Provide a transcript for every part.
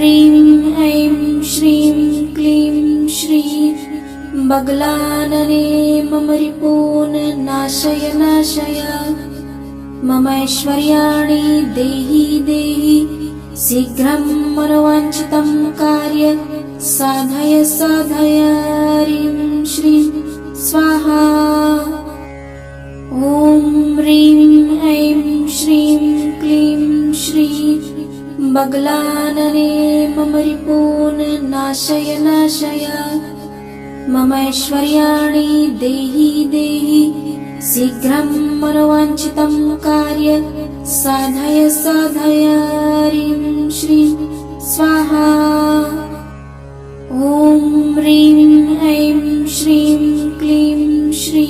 ह्रीं ऐं श्रीं क्लीं श्री बगलानने मम रिपून् नाशय नाशय मम ऐश्वर्याणि देहि देहि शीघ्रं मनोवाञ्छितं कार्य साधय साधय ह्रीं श्रीं स्वाहा। ॐ ह्रीं ऐं श्रीं क्लीं श्री बगलानने मम रिपून् नाशय नाशय मम ऐश्वर्याणि देहि देहि शीघ्रं मनोवाञ्छितं कार्य साधय साधय ह्रीं श्रीं स्वाहा। ॐ ह्रीं ऐं श्रीं क्लीं श्री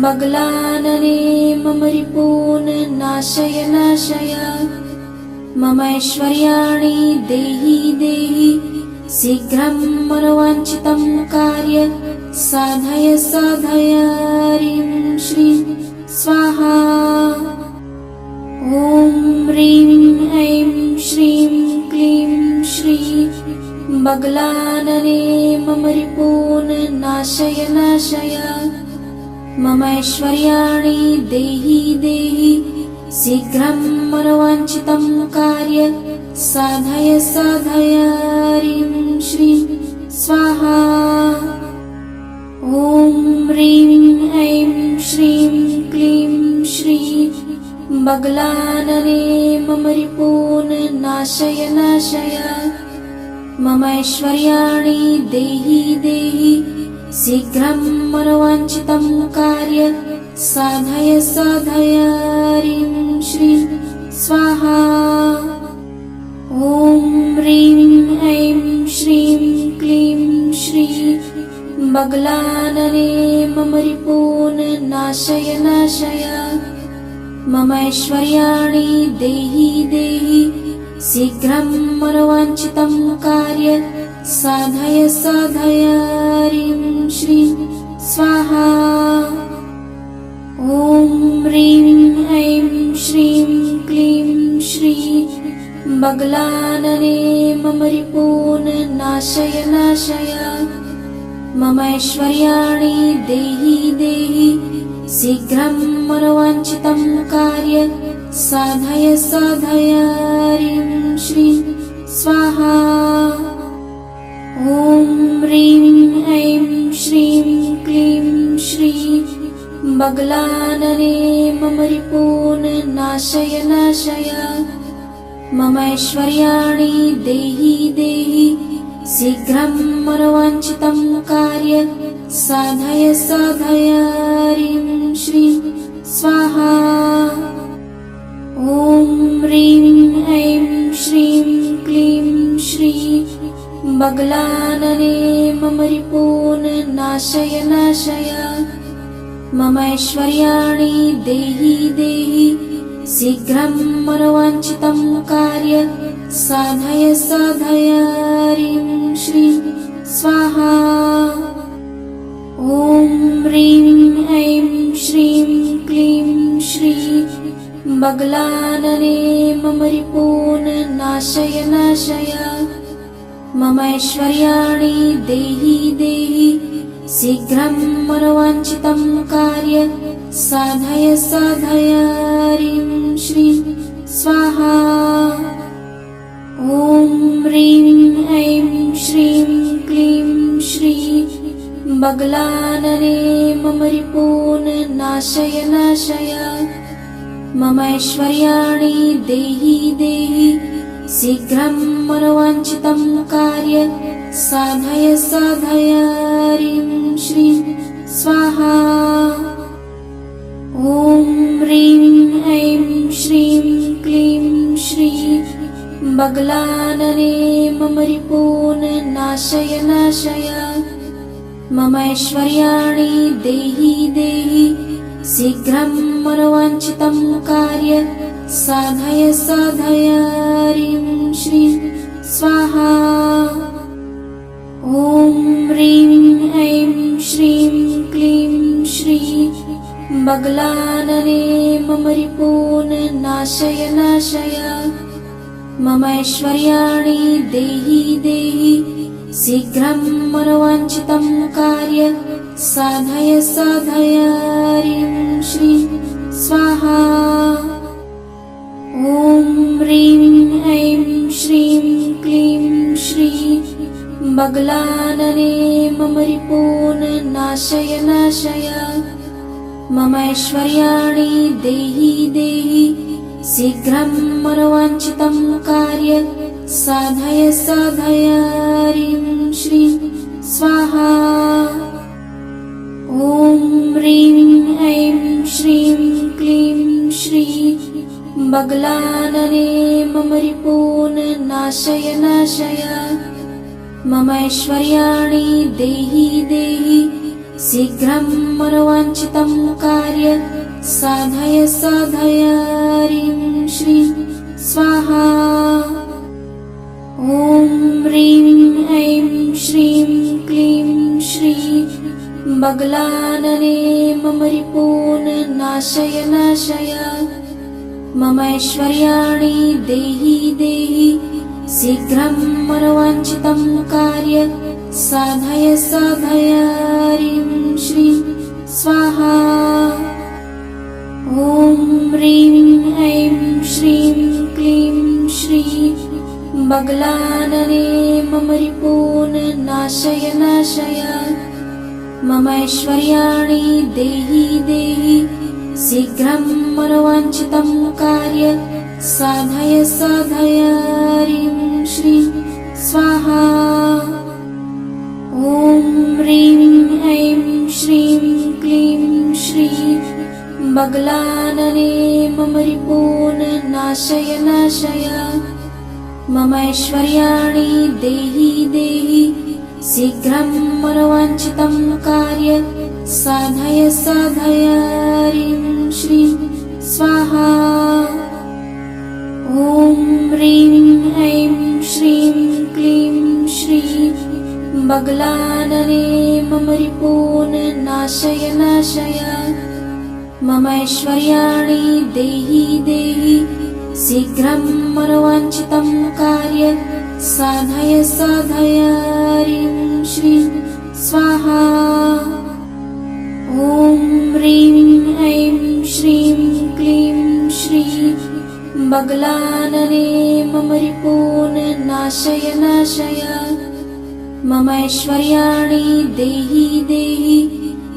बगलानने मम रिपून् नाशय नाशय मम ऐश्वर्याणि देहि देहि शीघ्रं मनोवाञ्छितं कार्य साधय साधय ह्रीं श्रीं स्वाहा। ॐ ह्रीं ऐं श्रीं क्लीं श्री बगलानने मम रिपून् नाशय नाशय मम ऐश्वर्याणि देहि देहि शीघ्रं मनोवाञ्छितं कार्य साधय साधय ह्रीं श्रीं स्वाहा। ॐ ह्रीं ऐं श्रीं क्लीं श्री बगलानने मम रिपून् नाशय नाशय मम ऐश्वर्याणि देहि देहि शीघ्रं मनोवाञ्छितं कार्य साधय साधय ह्रीं श्रीं स्वाहा। ॐ ह्रीं ऐं श्रीं क्लीं श्री बगलानने मम रिपून् नाशय नाशय मम ऐश्वर्याणि देहि देहि शीघ्रं मनोवाञ्छितं कार्य साधय साधय ह्रीं श्रीं स्वाहा। ॐ ह्रीं ऐं श्रीं क्लीं श्री बगलानने मम रिपून् नाशय नाशय मम ऐश्वर्याणि देहि देहि शीघ्रं मनोवाञ्छितं कार्य साधय साधय ह्रीं श्रीं स्वाहा। ॐ ह्रीं ऐं श्रीं क्लीं श्री बगलानने मम रिपून् नाशय नाशय मम ऐश्वर्याणि देहि देहि शीघ्रं मनोवाञ्छितं कार्य साधय साधय ह्रीं श्रीं स्वाहा। ॐ ह्रीं ऐं श्रीं क्लीं श्री बगलानने मम रिपून् नाशय नाशय मम ऐश्वर्याणि देहि देहि शीघ्रं मनोवाञ्छितं कार्य साधय साधय ह्रीं श्रीं स्वाहा। ॐ ह्रीं ऐं श्रीं क्लीं श्री बगलानने मम रिपून् नाशय नाशय मम ऐश्वर्याणि देहि देहि शीघ्रं मनोवाञ्छितं कार्य साधय साधय ह्रीं श्रीं स्वाहा। ॐ ह्रीं ऐं श्रीं क्लीं श्री बगलानने मम रिपून् नाशय नाशय मम ऐश्वर्याणि देहि देहि शीघ्रं मनोवाञ्छितं कार्य साधय साधय ह्रीं श्रीं स्वाहा। ॐ ह्रीं ऐं श्रीं क्लीं श्री बगलानने मम रिपून् नाशय नाशय मम ऐश्वर्याणि देहि देहि शीघ्रं मनोवाञ्छितं कार्य साधय साधय ह्रीं श्रीं स्वाहा। ॐ ह्रीं ऐं श्रीं क्लीं श्री बगलानने मम रिपून् नाशय नाशय मम ऐश्वर्याणि देहि देहि शीघ्रं मनोवाञ्छितं कार्य साधय साधय ह्रीं श्रीं स्वाहा। ॐ ह्रीं ऐं श्रीं क्लीं श्री बगलानने मम रिपून् नाशय नाशय मम ऐश्वर्याणि देहि देहि शीघ्रं मनोवाञ्छितं कार्य साधय साधय ह्रीं श्रीं स्वाहा। ॐ ह्रीं ऐं श्रीं क्लीं श्री बगलानने मम रिपून् नाशय नाशय मम ऐश्वर्याणि देहि देहि शीघ्रं मनोवाञ्छितं कार्य साधय साधय ह्रीं श्रीं स्वाहा। ॐ ह्रीं ऐं श्रीं क्लीं श्री बगलानने मम रिपून् नाशय नाशय मम ऐश्वर्याणि देहि देहि शीघ्रं मनोवाञ्छितं कार्य साधय साधय ह्रीं श्रीं स्वाहा। ॐ ह्रीं ऐं श्रीं क्लीं श्री बगलानने मम रिपून् नाशय नाशय मम ऐश्वर्याणि देहि देहि शीघ्रं मनोवाञ्छितं कार्य साधय साधय ह्रीं श्रीं स्वाहा। ॐ ह्रीं ऐं श्रीं क्लीं श्री बगलानने मम रिपून् नाशय नाशय मम ऐश्वर्याणि देहि देहि शीघ्रं मनोवाञ्छितं कार्य साधय साधय ह्रीं श्रीं स्वाहा। ॐ ह्रीं ऐं श्रीं क्लीं श्री बगलानने मम रिपून् नाशय नाशय मम ऐश्वर्याणि देहि देहि शीघ्रं मनोवाञ्छितं कार्य साधय साधय ह्रीं श्रीं स्वाहा। ॐ ह्रीं ऐं श्रीं क्लीं श्री बगलानने मम रिपून् नाशय नाशय मम ऐश्वर्याणि देहि देहि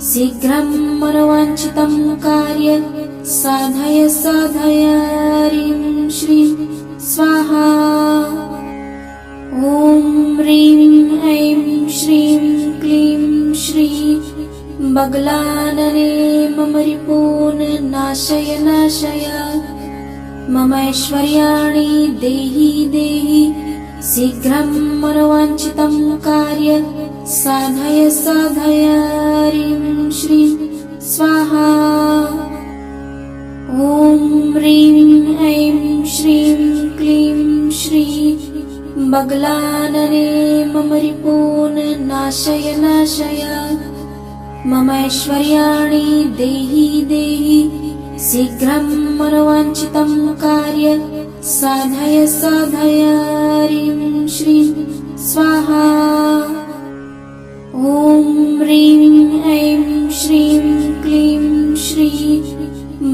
शीघ्रं मनोवाञ्छितं कार्य साधय साधय ह्रीं श्रीं स्वाहा। ॐ ह्रीं ऐं श्रीं क्लीं श्री बगलानने मम रिपून् नाशय नाशय मम ऐश्वर्याणि देहि देहि शीघ्रं मनोवाञ्छितं कार्य साधय साधय ह्रीं श्रीं स्वाहा। ॐ ह्रीं ऐं श्रीं क्लीं श्री बगलानने मम रिपून् नाशय नाशय मम ऐश्वर्याणि देहि देहि शीघ्रं मनोवाञ्छितं कार्य साधय साधय ह्रीं श्रीं स्वाहा। ॐ ह्रीं ऐं श्रीं क्लीं श्री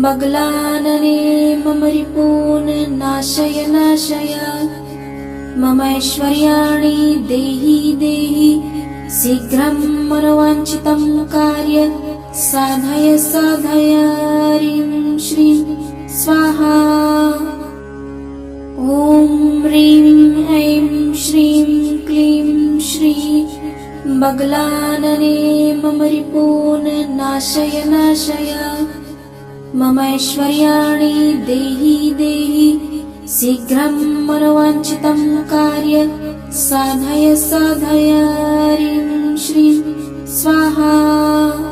बगलानने मम रिपून् नाशय नाशय मम ऐश्वर्याणि देहि देहि शीघ्रं मनोवाञ्छितं कार्य साधय साधय ह्रीं श्रीं स्वाहा। ॐ ह्रीं ऐं श्रीं क्लीं श्री बगलानने मम रिपून् नाशय नाशय मम ऐश्वर्याणि देहि देहि शीघ्रं मनोवाञ्छितं कार्य साधय साधय ह्रीं श्रीं स्वाहा।